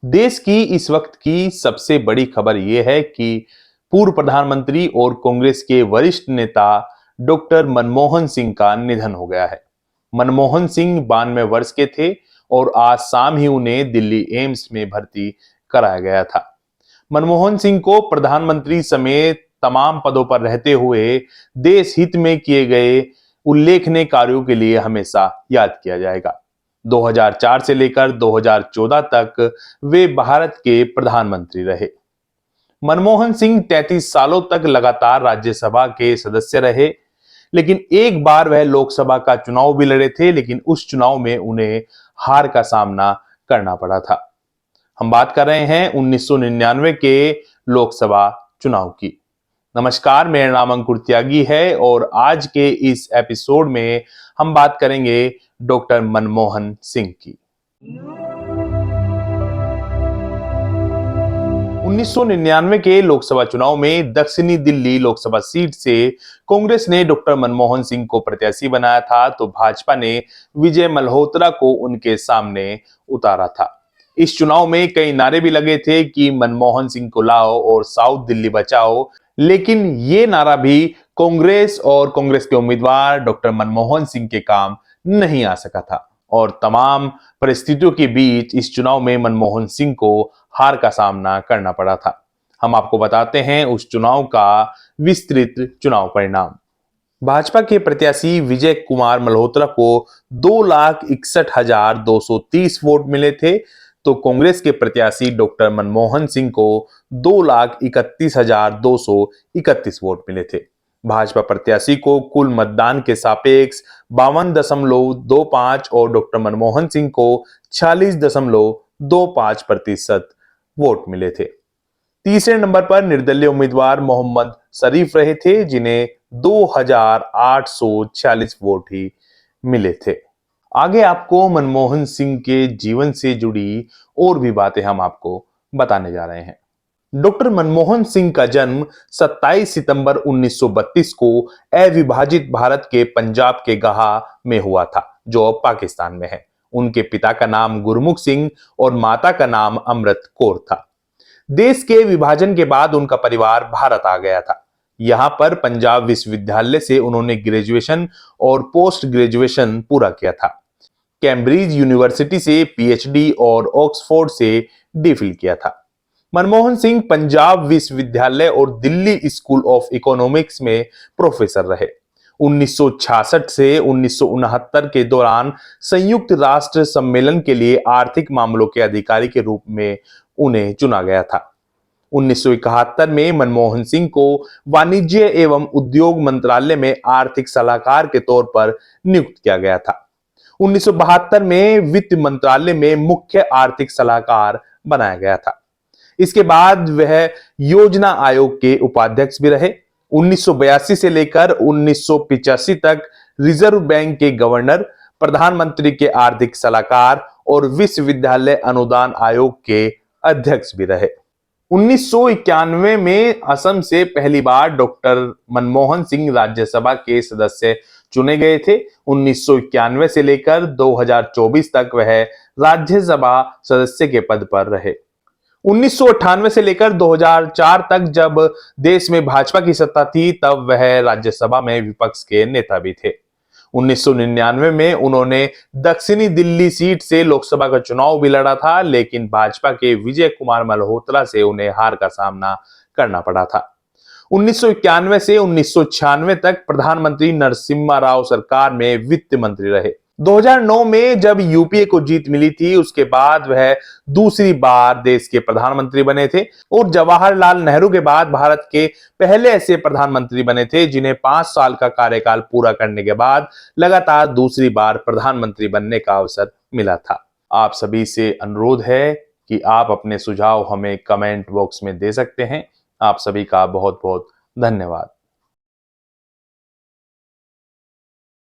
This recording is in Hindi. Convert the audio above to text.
देश की इस वक्त की सबसे बड़ी खबर यह है कि पूर्व प्रधानमंत्री और कांग्रेस के वरिष्ठ नेता डॉक्टर मनमोहन सिंह का निधन हो गया है। मनमोहन सिंह 92 वर्ष के थे और आज शाम ही उन्हें दिल्ली एम्स में भर्ती कराया गया था। मनमोहन सिंह को प्रधानमंत्री समेत तमाम पदों पर रहते हुए देश हित में किए गए उल्लेखनीय कार्यों के लिए हमेशा याद किया जाएगा। 2004 से लेकर 2014 तक वे भारत के प्रधानमंत्री रहे। मनमोहन सिंह 33 सालों तक लगातार राज्यसभा के सदस्य रहे, लेकिन एक बार वह लोकसभा का चुनाव भी लड़े थे, लेकिन उस चुनाव में उन्हें हार का सामना करना पड़ा था। हम बात कर रहे हैं 1999 के लोकसभा चुनाव की। नमस्कार, मेरा नाम अंकुर त्यागी है और आज के इस एपिसोड में हम बात करेंगे डॉक्टर मनमोहन सिंह की। 1999 के लोकसभा चुनाव में दक्षिणी दिल्ली लोकसभा सीट से कांग्रेस ने डॉक्टर मनमोहन सिंह को प्रत्याशी बनाया था, तो भाजपा ने विजय मल्होत्रा को उनके सामने उतारा था। इस चुनाव में कई नारे भी लगे थे कि मनमोहन सिंह को लाओ और साउथ दिल्ली बचाओ, लेकिन ये नारा भी कांग्रेस और कांग्रेस के उम्मीदवार डॉक्टर मनमोहन सिंह के काम नहीं आ सका था और तमाम परिस्थितियों के बीच इस चुनाव में मनमोहन सिंह को हार का सामना करना पड़ा था। हम आपको बताते हैं उस चुनाव का विस्तृत चुनाव परिणाम। भाजपा के प्रत्याशी विजय कुमार मल्होत्रा को 2,61,230 वोट मिले थे, तो कांग्रेस के प्रत्याशी डॉक्टर मनमोहन सिंह को 2,31,231 वोट मिले थे। भाजपा प्रत्याशी को कुल मतदान के सापेक्ष 52.25 और डॉक्टर मनमोहन सिंह को 46.25% वोट मिले थे। तीसरे नंबर पर निर्दलीय उम्मीदवार मोहम्मद शरीफ रहे थे, जिन्हें 2,846 वोट ही मिले थे। आगे आपको मनमोहन सिंह के जीवन से जुड़ी और भी बातें हम आपको बताने जा रहे हैं। डॉक्टर मनमोहन सिंह का जन्म 27 सितंबर 1932 को अविभाजित भारत के पंजाब के गाहा में हुआ था, जो अब पाकिस्तान में है। उनके पिता का नाम गुरमुख सिंह और माता का नाम अमृत कौर था। देश के विभाजन के बाद उनका परिवार भारत आ गया था। यहां पर पंजाब विश्वविद्यालय से उन्होंने ग्रेजुएशन और पोस्ट ग्रेजुएशन पूरा किया था। कैम्ब्रिज यूनिवर्सिटी से पीएचडी और ऑक्सफोर्ड से डीफिल किया था। मनमोहन सिंह पंजाब विश्वविद्यालय और दिल्ली स्कूल ऑफ इकोनॉमिक्स में प्रोफेसर रहे। 1966 से 1969 के दौरान संयुक्त राष्ट्र सम्मेलन के लिए आर्थिक मामलों के अधिकारी के रूप में उन्हें चुना गया था। 1971 में मनमोहन सिंह को वाणिज्य एवं उद्योग मंत्रालय में आर्थिक सलाहकार के तौर पर नियुक्त किया गया था। 1972 में वित्त मंत्रालय में मुख्य आर्थिक सलाहकार बनाया गया था। इसके बाद वह योजना आयोग के उपाध्यक्ष भी रहे। 1982 से लेकर 1985 तक रिजर्व बैंक के गवर्नर, प्रधानमंत्री के आर्थिक सलाहकार और विश्वविद्यालय अनुदान आयोग के अध्यक्ष भी रहे। 1991 में असम से पहली बार डॉक्टर मनमोहन सिंह राज्यसभा के सदस्य चुने गए थे। 1991 से लेकर 2024 तक वह राज्यसभा सदस्य के पद पर रहे। 1998 से लेकर 2004 तक जब देश में भाजपा की सत्ता थी, तब वह राज्यसभा में विपक्ष के नेता भी थे। 1999 में उन्होंने दक्षिणी दिल्ली सीट से लोकसभा का चुनाव भी लड़ा था, लेकिन भाजपा के विजय कुमार मल्होत्रा से उन्हें हार का सामना करना पड़ा था। 1991 से 1996 तक प्रधानमंत्री नरसिम्हा राव सरकार में वित्त मंत्री रहे। 2009 में जब यूपीए को जीत मिली थी, उसके बाद वह दूसरी बार देश के प्रधानमंत्री बने थे और जवाहरलाल नेहरू के बाद भारत के पहले ऐसे प्रधानमंत्री बने थे जिन्हें 5 साल का कार्यकाल पूरा करने के बाद लगातार दूसरी बार प्रधानमंत्री बनने का अवसर मिला था। आप सभी से अनुरोध है कि आप अपने सुझाव हमें कमेंट बॉक्स में दे सकते हैं। आप सभी का बहुत बहुत धन्यवाद।